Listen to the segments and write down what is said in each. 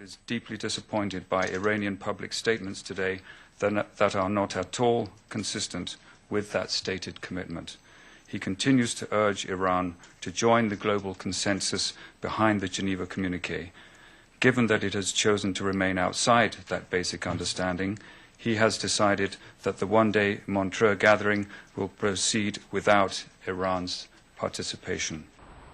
is deeply disappointed by Iranian public statements today that are not at all consistent with that stated commitment. He continues to urge Iran to join the global consensus behind the Geneva Communique. Given that it has chosen to remain outside that basic understanding, he has decided that the one-day Montreux gathering will proceed without Iran's participation.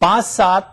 5-7,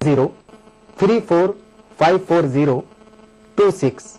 1034540226।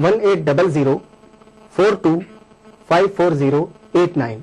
180042540889।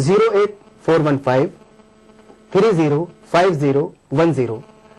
08415305010।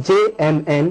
JMN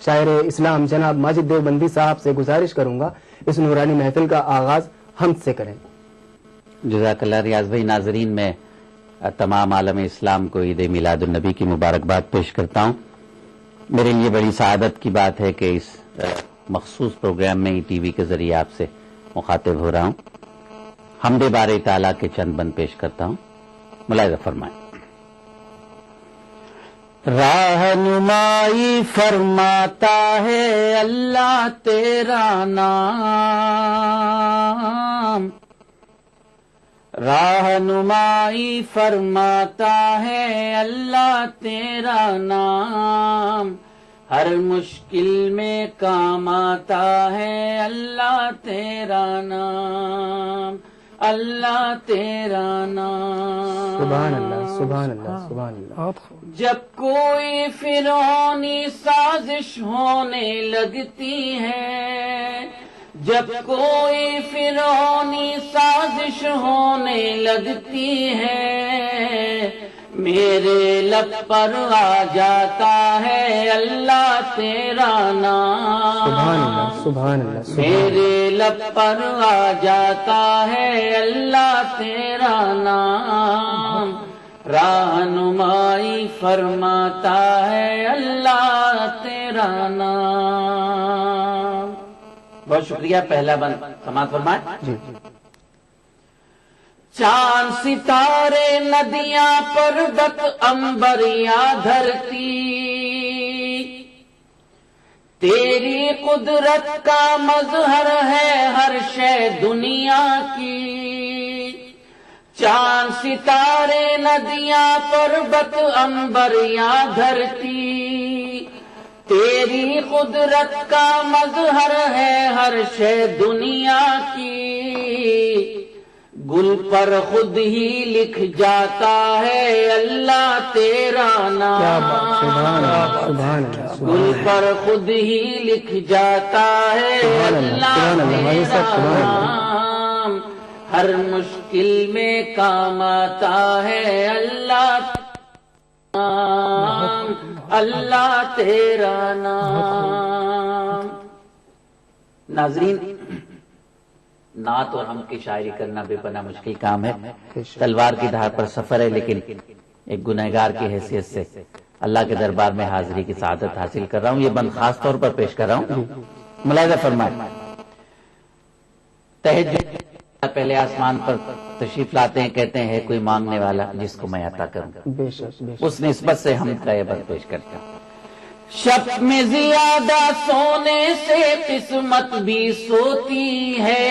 شاعر اسلام جناب ماجد دیوبندی صاحب سے گزارش کروں گا اس نورانی محفل کا آغاز حمد سے کریں. جزاک اللہ ریاض بھائی. ناظرین میں تمام عالم اسلام کو عید میلاد النبی کی مبارکباد پیش کرتا ہوں. میرے لیے بڑی سعادت کی بات ہے کہ اس مخصوص پروگرام میں ٹی وی کے ذریعے آپ سے مخاطب ہو رہا ہوں. حمد باری تعالیٰ کے چند بند پیش کرتا ہوں. ملاحظہ فرمائیں. رہنمائی فرماتا ہے اللہ تیرا نام، رہنمائی فرماتا ہے اللہ تیرا نام، ہر مشکل میں کام آتا ہے اللہ تیرا نام، اللہ تیرا نام. سبحان اللہ سبحان اللہ سبحان اللہ. جب کوئی فرعونی سازش ہونے لگتی ہے، جب کوئی فرعونی سازش ہونے لگتی ہے، میرے لب پر آ جاتا ہے اللہ تیرا نام. سبحان اللہ سبحان اللہ. میرے لب پر آ جاتا ہے اللہ تیرا نام، رہنمائی فرماتا ہے اللہ تیرا نام. بہت شکریہ. پہلا بند سماعت فرمائیں. چاند ستارے ندیاں پربت عنبر یا دھرتی، تیری قدرت کا مظہر ہے ہر شے دنیا کی. چاند ستارے ندیاں پربت عنبر یا دھرتی، تیری قدرت کا مظہر ہے ہر شے دنیا کی. گل پر خود ہی لکھ جاتا ہے اللہ تیرا نام، گل پر خود ہی لکھ جاتا ہے اللہ تیرا نام، ہر مشکل میں کام آتا ہے اللہ نام، اللہ تیرا نام. ناظرین، نعت اور ہم کی شاعری کرنا بے پناہ مشکل کام ہے. تلوار کی دھار پر سفر ہے، لیکن ایک گنہگار کی حیثیت سے اللہ کے دربار میں حاضری کی سعادت حاصل کر رہا ہوں. یہ بند خاص طور پر پیش کر رہا ہوں. ملاحظہ فرمائیں. تہجد پہلے آسمان پر تشریف لاتے ہیں، کہتے ہیں ہے کوئی مانگنے والا جس کو میں عطا کروں. اس نسبت سے ہم کا یہ بند پیش کرتا ہوں. شب میں زیادہ سونے سے قسمت بھی سوتی ہے،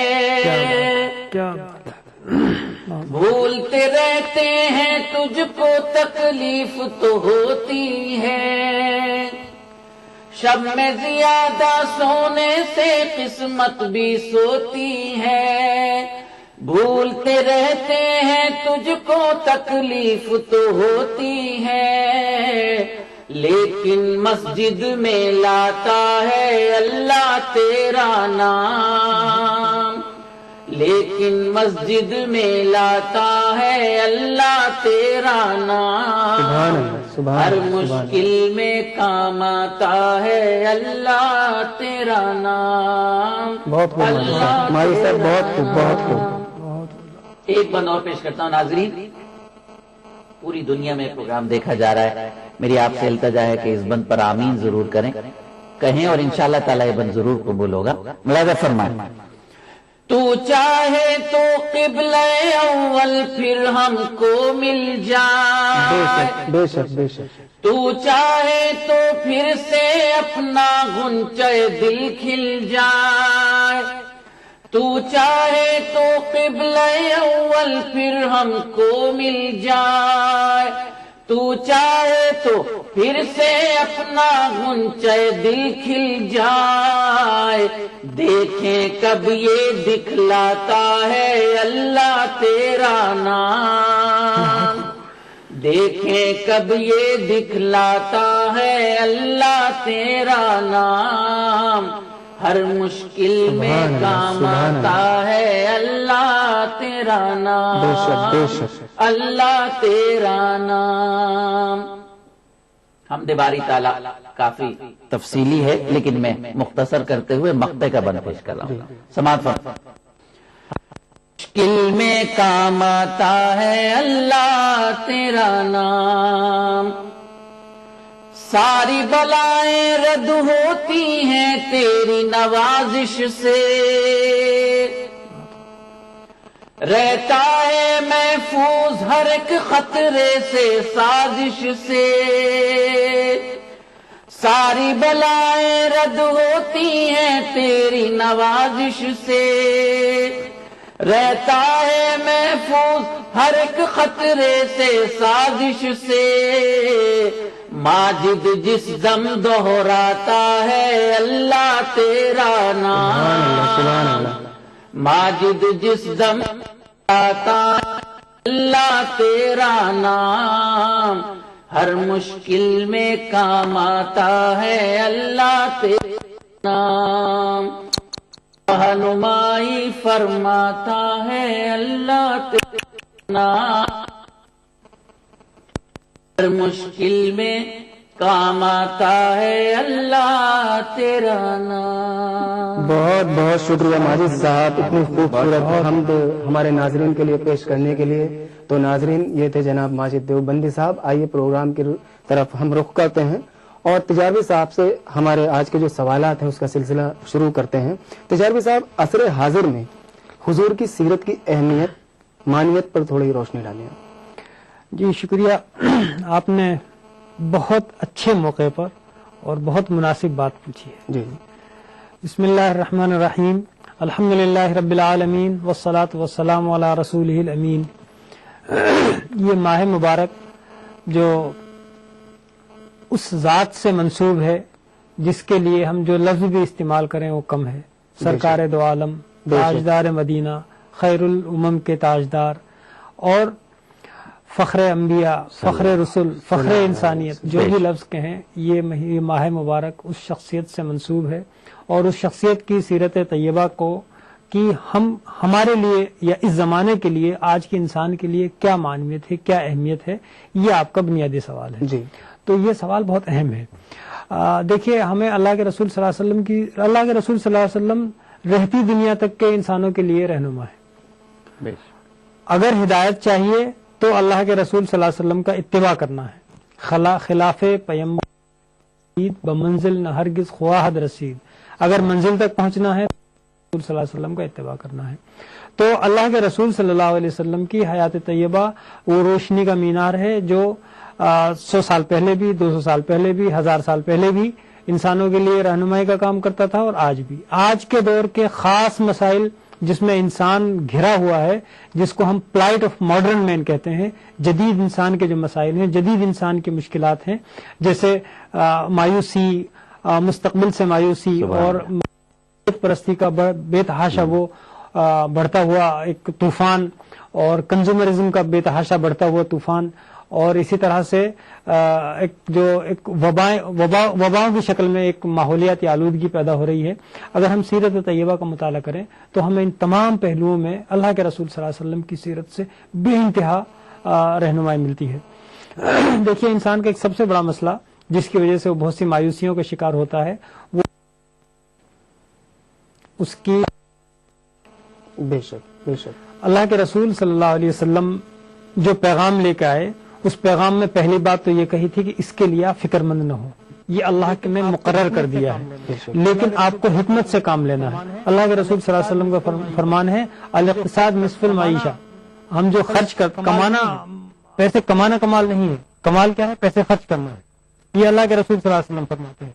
بھولتے رہتے ہیں تجھ کو تکلیف تو ہوتی ہے. شب میں زیادہ سونے سے قسمت بھی سوتی ہے، بھولتے رہتے ہیں تجھ کو تکلیف تو ہوتی ہے. لیکن مسجد میں لاتا ہے اللہ تیرا نام، لیکن مسجد میں لاتا ہے اللہ تیرا نام، ہر مشکل میں کام آتا ہے اللہ تیرا نام. بہت خوب مائی صاحب، بہت خوب بہت خوب. ایک بند اور پیش کرتا ہوں. ناظرین، پوری دنیا میں پروگرام دیکھا جا رہا ہے. میری آپ سے التجا ہے کہ اس بند پر آمین ضرور کہیں اور انشاءاللہ تعالی یہ بند ضرور قبول ہوگا. ملاحظہ فرمائیں. تو چاہے تو قبلہ اول پھر ہم کو مل جائے، بے شک بے شک. تو چاہے تو پھر سے اپنا غنچہ دل کھل جائے، تو چاہے تو قبلہ اول پھر ہم کو مل جائے، تو چاہے تو پھر سے اپنا غنچہ دل کھل جائے. دیکھیں کب یہ دکھلاتا ہے اللہ تیرا نام، دیکھیں کب یہ دکھلاتا ہے اللہ تیرا نام، ہر مشکل میں کام آتا ہے اللہ تیرا نام، اللہ تیرا نام. حمد باری تعالیٰ کافی تفصیلی ہے، لیکن میں مختصر کرتے ہوئے مقطع کا بند پیش کر رہا ہوں. سماعت فرمائیں. مشکل میں کام آتا ہے اللہ تیرا نام، ساری بلائیں رد ہوتی ہیں تیری نوازش سے، رہتا ہے محفوظ ہر ایک خطرے سے سازش سے، ساری بلائیں رد ہوتی ہیں تیری نوازش سے، رہتا ہے محفوظ ہر ایک خطرے سے سازش سے، ماجد جس دم دہراتا ہے اللہ تیرا نام، ماجد جس دم آتا اللہ تیرا نام، ہر مشکل میں کام آتا ہے اللہ تیرا نام، رہنمائی فرماتا ہے اللہ تیرا نام، ہر مشکل میں کام آتا ہے اللہ تیرا نام. بہت بہت شکریہ ماجد صاحب، اتنی خوبصورت حمد ہمارے ناظرین کے لیے پیش کرنے کے لیے. تو ناظرین، یہ تھے جناب ماجد دیوبندی صاحب. آئیے پروگرام کی طرف ہم رخ کرتے ہیں اور تجاربی صاحب سے ہمارے آج کے جو سوالات ہیں اس کا سلسلہ شروع کرتے ہیں. تجاربی صاحب، عصر حاضر میں حضور کی سیرت کی اہمیت معنویت پر تھوڑی روشنی ڈالیں. جی شکریہ. آپ نے بہت اچھے موقع پر اور بہت مناسب بات پوچھی ہے. جی بسم اللہ الرحمن الرحیم، الحمدللہ رب العالمین والصلاة والسلام علی رسولہ الامین. یہ ماہ مبارک جو اس ذات سے منسوب ہے جس کے لیے ہم جو لفظ بھی استعمال کریں وہ کم ہے. سرکار دو عالم، تاجدار مدینہ، خیر الامم کے تاجدار اور فخر انبیاء، فخر رسول، فخر انسانیت، جو بھی لفظ کہیں، یہ ماہ مبارک اس شخصیت سے منسوب ہے. اور اس شخصیت کی سیرت طیبہ کو کہ ہمارے لیے یا اس زمانے کے لیے، آج کے انسان کے لیے کیا معنویت ہے، کیا اہمیت ہے، یہ آپ کا بنیادی سوال ہے. جی تو یہ سوال بہت اہم ہے. دیکھیے، ہمیں اللہ کے رسول صلی اللہ علیہ وسلم رہتی دنیا تک کے انسانوں کے لیے رہنما ہے. اگر ہدایت چاہیے تو اللہ کے رسول صلی اللہ علیہ وسلم کا اتباع کرنا ہے. خلاف پیمبر بمنزل نہ ہرگز خواہد رسید. اگر منزل تک پہنچنا ہے تو رسول صلی اللہ علیہ وسلم کا اتباع کرنا ہے. تو اللہ کے رسول صلی اللہ علیہ وسلم کی حیات طیبہ وہ روشنی کا مینار ہے جو 100 سال پہلے بھی، 200 سال پہلے بھی، 1000 سال پہلے بھی انسانوں کے لیے رہنمائی کا کام کرتا تھا، اور آج بھی. آج کے دور کے خاص مسائل جس میں انسان گھرا ہوا ہے، جس کو ہم پلائٹ آف ماڈرن مین کہتے ہیں، جدید انسان کے جو مسائل ہیں، جدید انسان کی مشکلات ہیں، جیسے مایوسی، مستقبل سے مایوسی، اور پرستی کا بے تحاشا وہ بڑھتا ہوا ایک طوفان، اور کنزومرزم کا بے تحاشا بڑھتا ہوا طوفان، اور اسی طرح سے ایک وباؤں کی شکل میں ایک ماحولیاتی آلودگی پیدا ہو رہی ہے. اگر ہم سیرت طیبہ کا مطالعہ کریں تو ہمیں ان تمام پہلوؤں میں اللہ کے رسول صلی اللہ علیہ وسلم کی سیرت سے بے انتہا رہنمائی ملتی ہے. دیکھیے، انسان کا ایک سب سے بڑا مسئلہ جس کی وجہ سے وہ بہت سی مایوسیوں کا شکار ہوتا ہے، وہ اس کی بے شک بے شک اللہ کے رسول صلی اللہ علیہ وسلم جو پیغام لے کے آئے، اس پیغام میں پہلی بات تو یہ کہی تھی کہ اس کے لیے آپ فکر مند نہ ہو. یہ اللہ نے مقرر کر دیا ہے، لیکن آپ کو حکمت سے کام لینا ہے. اللہ کے رسول صلی اللہ علیہ وسلم کا فرمان ہے، الاقتصاد نصف المعیشہ. ہم جو خرچ کمانا، پیسے کمانا کمال نہیں ہے، کمال کیا ہے؟ پیسے خرچ کرنا ہے. یہ اللہ کے رسول صلی اللہ علیہ وسلم فرماتے ہیں.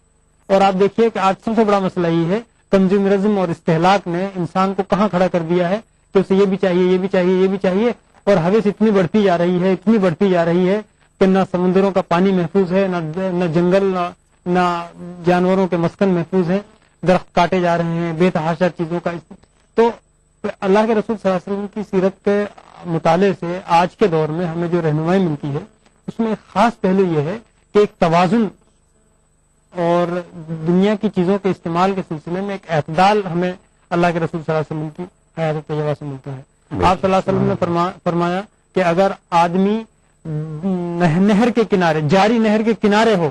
اور آپ دیکھیے کہ آج سب سے بڑا مسئلہ یہ ہے، کنزیومرزم اور استہلاک نے انسان کو کہاں کھڑا کر دیا ہے کہ اسے یہ بھی چاہیے، یہ بھی چاہیے، یہ بھی چاہیے، اور حوث اتنی بڑھتی جا رہی ہے، اتنی بڑھتی جا رہی ہے کہ نہ سمندروں کا پانی محفوظ ہے، نہ جنگل، نہ جانوروں کے مسکن محفوظ ہیں، درخت کاٹے جا رہے ہیں، بے تحاشا چیزوں کا. تو اللہ کے رسول صلی اللہ علیہ وسلم کی سیرت کے مطالعے سے آج کے دور میں ہمیں جو رہنمائی ملتی ہے، اس میں ایک خاص پہلو یہ ہے کہ ایک توازن اور دنیا کی چیزوں کے استعمال کے سلسلے میں ایک اعتدال ہمیں اللہ کے رسول صلی اللہ علیہ وسلم کی حیات طیبہ سے ملتا ہے. آپ صلی اللہ علیہ وسلم نے فرمایا کہ اگر آدمی نہر کے کنارے، جاری نہر کے کنارے ہو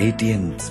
ATMs,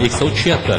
176,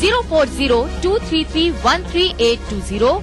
040-233-13820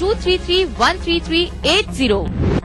233-13380।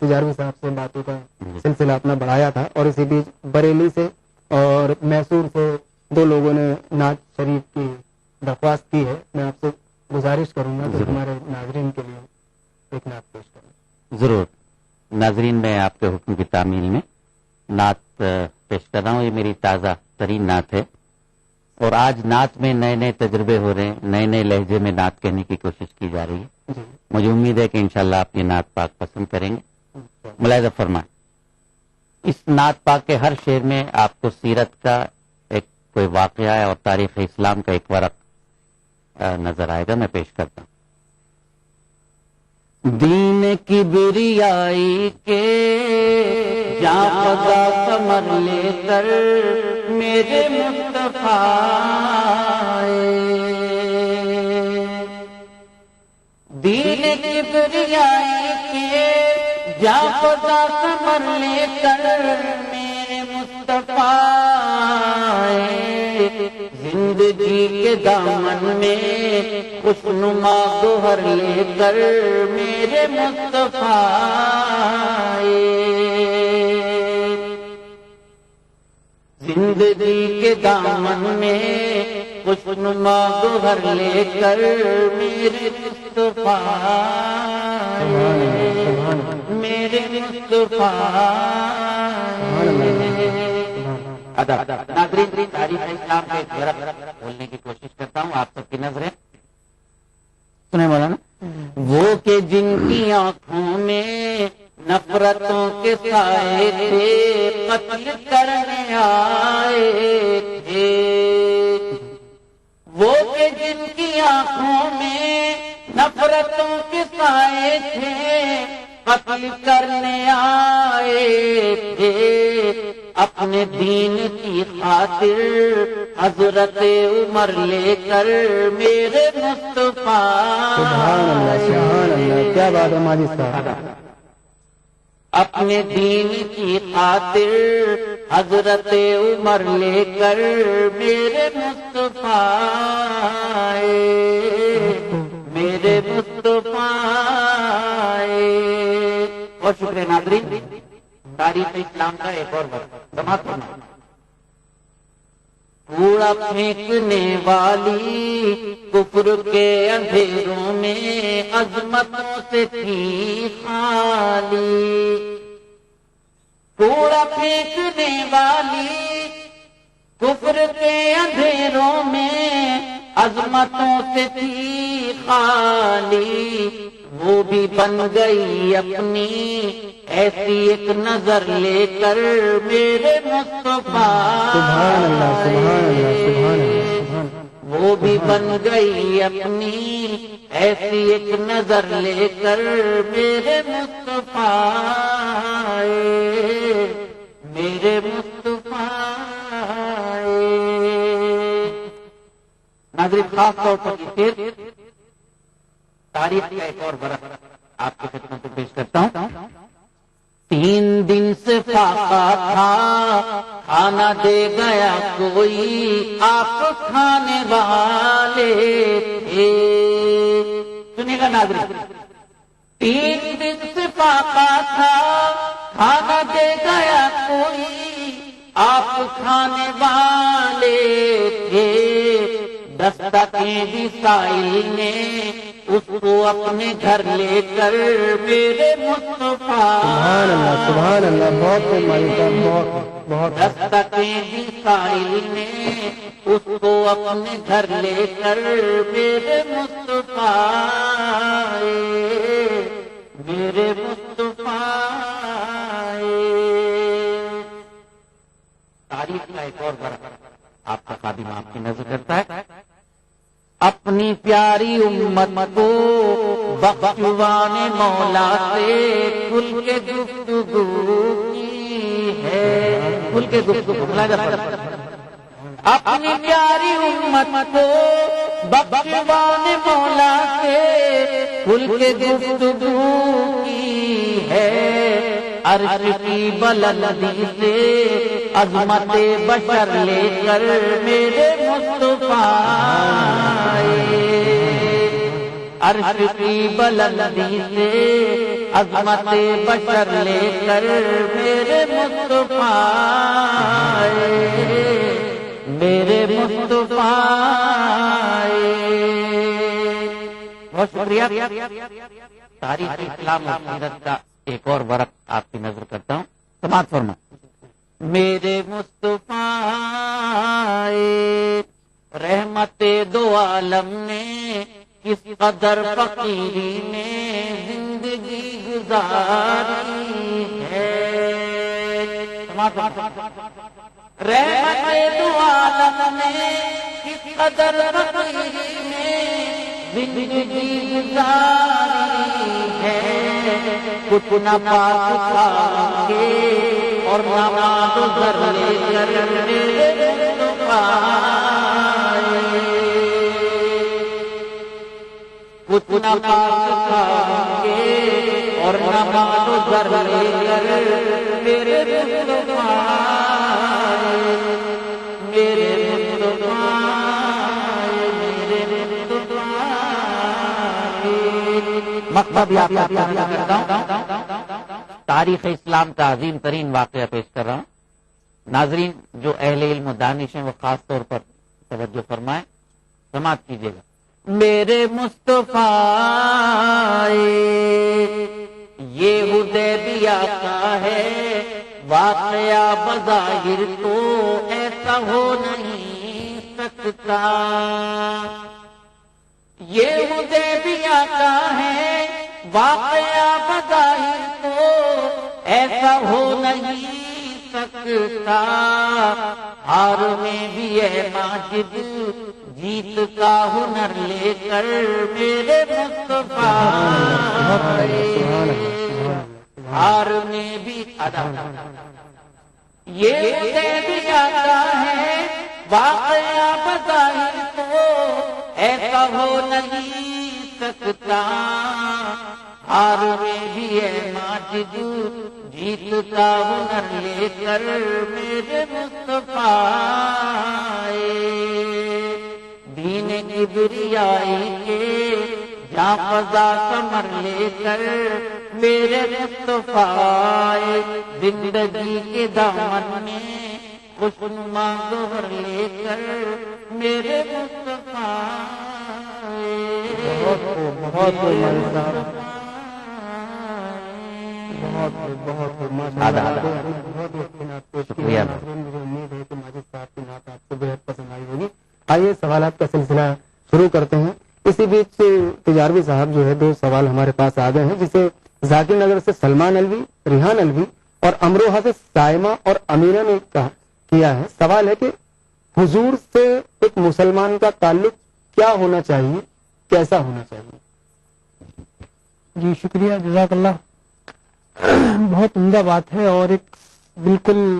تجاروی صاحب سے باتوں کا سلسلہ اپنا بڑھایا تھا، اور اسی بیچ بریلی سے اور میسور سے 2 لوگوں نے نعت شریف کی درخواست کی ہے. میں آپ سے گزارش کروں گا کہ ہمارے ناظرین کے لیے ایک نعت پیش کریں. ضرور ناظرین، میں آپ کے حکم کی تعمیل میں نعت پیش کر رہا ہوں. یہ میری تازہ ترین نعت ہے، اور آج نعت میں نئے نئے تجربے ہو رہے ہیں، نئے نئے لہجے میں نعت کہنے کی کوشش کی جا رہی ہے. مجھے امید ہے کہ انشاءاللہ آپ یہ نعت پاک پسند کریں گے. ملاحظہ فرمائیں، اس نعت پاک کے ہر شعر میں آپ کو سیرت کا ایک کوئی واقعہ ہے اور تاریخ اسلام کا ایک ورق نظر آئے گا. میں پیش کرتا ہوں. دین کی بریائی کے جاں فضا کمر لے کر میرے مصطفیٰ دین کی بریائی کے جاں فضا کمر لے کر میرے مصطفیٰ زندگی کے دامن میں خوشنما گوہر لے کر میرے مصطفیٰ زندگی کے دامن میں خوشنما گوہر لے کر میرے مصطفیٰ میرے مصطفیٰ. ناظرین، تاریخ اسلام کے بولنے کی کوشش کرتا ہوں، آپ سب کی نظریں سنیں. مولانا، وہ کہ جن کی آنکھوں میں نفرتوں کے سائے تھے قتل کرنے آئے تھے، وہ کہ جن کی آنکھوں میں نفرتوں کے سائے تھے قتل کرنے آئے تھے، اپنے دین کی خاطر حضرت عمر لے کر میرے مصطفیٰ. سبحان اللہ، سبحان اللہ، کیا بات ہے ماجد صاحب. اپنے دین کی خاطر حضرت عمر لے کر میرے مصطفیٰ میرے مصطفیٰ. اور شکریہ ناظرین، تاریخ اسلام کا ایک اور وقت سماعت کرنا. کوڑا پھینکنے والی کفر کے اندھیروں میں عظمتوں سے تھی خالی، کوڑا پھینکنے والی کفر کے اندھیروں میں عظمتوں سے تھی خالی، وہ بھی بن گئی اپنی ایسی ایک نظر لے کر میرے مصطفیٰ. سبحان اللہ، سبحان اللہ، سبحان اللہ. وہ بھی بن گئی اپنی ایسی ایک نظر لے کر میرے مصطفیٰ میرے مصطفیٰ. ناظرین، خاص طور پر یہ تاریخ کا ایک اور برق آپ کی خدمت میں پیش کرتا ہوں. 3 دن سے فاقہ تھا کھانا دے گیا کوئی آپ کھانے والے تھے. سنیے گا ناظرین، 3 دن سے فاقہ تھا کھانا دے گیا کوئی آپ کھانے والے تھے. دستکیں بھی سائل نے اس کو اپنے گھر لے کر میرے مصطفیٰ. سبحان اللہ، سبحان اللہ، بہت مالک صاحب، بہت بہت. دستکیں بھی سائل نے اس کو اپنے گھر لے کر میرے مصطفیٰ میرے مصطفیٰ. تاریخ کا ایک اور برق آپ کا خادم آپ کی نظر کرتا ہے. اپنی پیاری امت کو بخشوانے مولا سے کھل کے گفتگو کی ہے. کھل کے گفتگو اپنی پیاری امت کو بخشوانے مولا سے کھل کے گفتگو کی ہے. عرش کی بلندی سے عظمت بشر لے کر میرے مصطفیٰ عرش کی بلندی سے عظمت بشر لے کر میرے مصطفیٰ آئے، میرے مصطفیٰ آئے۔ بہت شکریہ۔ تاریخ اسلام و سیرت کا ایک اور ورق آپ کی نظر کرتا ہوں، سماعت فرما۔ میرے مصطفیٰ آئے، رحمت دو عالم نے کس قدر فقیری میں زندگی گزاری ہے۔ رحمت دو عالم نے کس قدر فقیری میں زندگی گزاری ہے۔ کچھ نہ پا سکھائیں اور نہ مانو ذر لے کر میرے مصطفیٰ آئے، کچھ نہ پا سکھائیں اور نہ مانو ذر لے کر میرے مصطفیٰ آئے، میرے مصطفیٰ آئے، میرے مصطفیٰ آئے۔ مقصد یاد کرتا ہوں، تاریخ اسلام کا عظیم ترین واقعہ پیش کر رہا ہوں۔ ناظرین جو اہل علم و دانش ہیں وہ خاص طور پر توجہ فرمائیں، سماعت کیجیے گا۔ میرے مصطفیٰ آئے، یہ حدیبیہ کا ہے واقعہ، بظاہر تو ایسا ہو نہیں سکتا۔ یہ حدیبیہ کا ہے واقعہ، بظاہر تو ایسا ہو نہیں سکتا۔ ہار میں بھی ہے ماجد جیت کا ہنر لے کر میرے مصطفیٰ آئے، ہار میں بھی یہ حدیبیہ کا ہے واقعہ، بظاہر تو ایسا ہو نہیں سکتا۔ ہار میں بھی ہے ماجد جیت کا ہنر لے کر میرے مصطفیٰ آئے۔ دین کبریائی کے جاں فضا کمر لے کر میرے مصطفیٰ آئے، زندگی کے دامن میں خوشنما گوہر لے کر میرے مصطفیٰ آئے۔ بہت بہت شکریہ۔ امید ہے کہ ماجد صاحب کی نعت آپ کو بہت پسند آئی ہوگی۔ آئیے سوالات کا سلسلہ شروع کرتے ہیں۔ اسی بیچ تجاروی صاحب جو ہے 2 سوال ہمارے پاس آ گئے ہیں، جسے ذاکر نگر سے سلمان الوی، ریحان الوی اور امروہہ سے سائمہ اور امیرہ نے کیا ہے۔ سوال ہے کہ حضور سے ایک مسلمان کا تعلق کیا ہونا چاہیے، کیسا ہونا چاہیے؟ جی شکریہ، جزاک اللہ۔ بہت عمدہ بات ہے اور ایک بالکل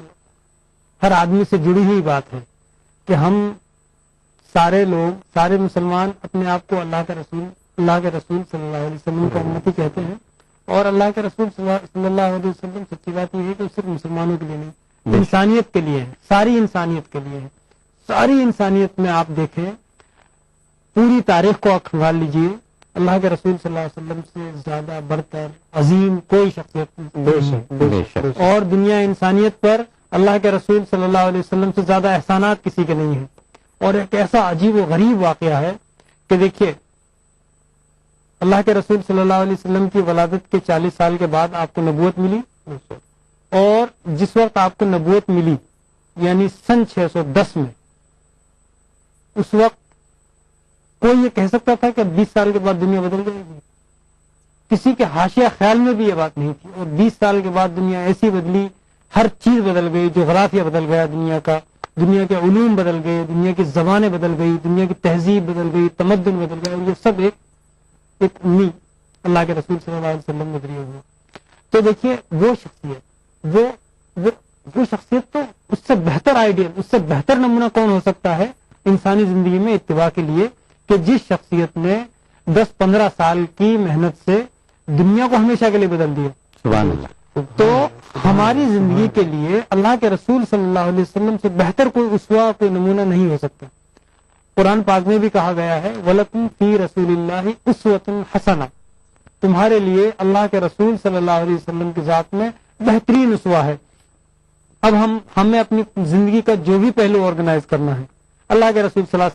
ہر آدمی سے جڑی ہوئی بات ہے کہ ہم سارے لوگ، سارے مسلمان اپنے آپ کو اللہ کے رسول صلی اللہ علیہ وسلم کا امتی کہتے ہیں، اور اللہ کے رسول صلی اللہ علیہ وسلم سچی بات یہ ہے کہ صرف مسلمانوں کے لیے نہیں، انسانیت کے لیے ہے، ساری انسانیت کے لیے ہے۔ ساری انسانیت میں آپ دیکھیں، پوری تاریخ کو کھنگال لیجئے، اللہ کے رسول صلی اللہ علیہ وسلم سے زیادہ برتر عظیم کوئی شخصیت نہیں، اور دنیا انسانیت پر اللہ کے رسول صلی اللہ علیہ وسلم سے زیادہ احسانات کسی کے نہیں ہیں۔ اور ایک ایسا عجیب و غریب واقعہ ہے کہ دیکھیے، اللہ کے رسول صلی اللہ علیہ وسلم کی ولادت کے 40 سال کے بعد آپ کو نبوت ملی، اور جس وقت آپ کو نبوت ملی یعنی سن 610 میں، اس وقت کوئی یہ کہہ سکتا تھا کہ 20 سال کے بعد دنیا بدل جائے گی؟ کسی کے حاشیہ خیال میں بھی یہ بات نہیں تھی، اور 20 سال کے بعد دنیا ایسی بدلی، ہر چیز بدل گئی، جغرافیہ بدل گیا دنیا کا، دنیا کے علوم بدل گئے، دنیا کی زبانیں بدل گئی، دنیا کی تہذیب بدل گئی، تمدن بدل گیا، اور یہ سب ایک امید اللہ کے رسول صلی اللہ علیہ وسلم کے ذریعے ہوا۔ تو دیکھیے وہ شخصیت تو اس سے بہتر آئیڈیل، اس سے بہتر نمونہ کون ہو سکتا ہے انسانی زندگی میں اتباع کے لیے، کہ جس شخصیت نے 10-15 سال کی محنت سے دنیا کو ہمیشہ کے لیے بدل دیا۔ سبحان اللہ۔ تو ہماری زندگی کے لیے اللہ کے رسول صلی اللہ علیہ وسلم سے بہتر کوئی اسوہ، کوئی نمونہ نہیں ہو سکتا۔ قرآن پاک میں بھی کہا گیا ہے وَلَكُمْ فِي رَسُولِ اللَّهِ أُسْوَةٌ حَسَنَةٌ، تمہارے لیے اللہ کے رسول صلی اللہ علیہ وسلم کی ذات میں بہترین اسوہ ہے۔ اب ہمیں اپنی زندگی کا جو بھی پہلو آرگنائز کرنا ہے، اللہ کے رسول صلی اللہ علیہ وسلم